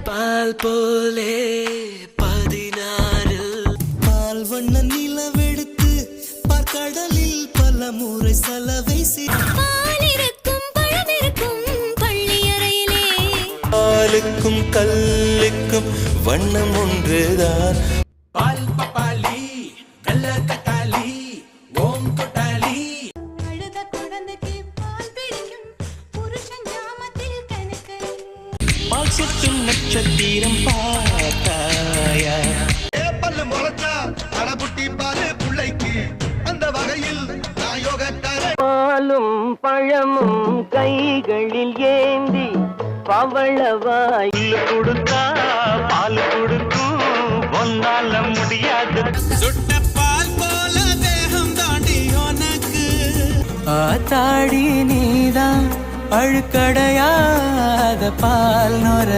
பால் போலே 16 பால் வண்ண நிலவெடுத்து பார்க்கடலில் பல முறை சலவை பாலிருக்கும் பழமிருக்கும் பள்ளி அறையிலே பாலுக்கும் கல்லுக்கும் வண்ணம் ஒன்றுதான் பால் பப்பாளி வெள்ள தக்காளி ஓம் கொட்டாளி அழுத குழந்தைக்கு பால் பிடிக்கும் புருஷன் ஞாமத்தில் கணக்கு பால் சுற்றும் நட்சத்திரம் பார்த்தாயா பல்லு முளைச்சா அடபுட்டி பாலு புள்ளைக்கு அந்த வகையில் நான் யோகக்காரன் பாலும் பழமும் கைகளில் ஏந்தி பவளவாய் கொடுத்தா பால் கொடுக்கும் ஒன்னால முடியாது சுட்ட பால் போல தேகம் தாண்டி உனக்கு ஆத்தாடி நீதான் அழுக்கடையாத பால் நொர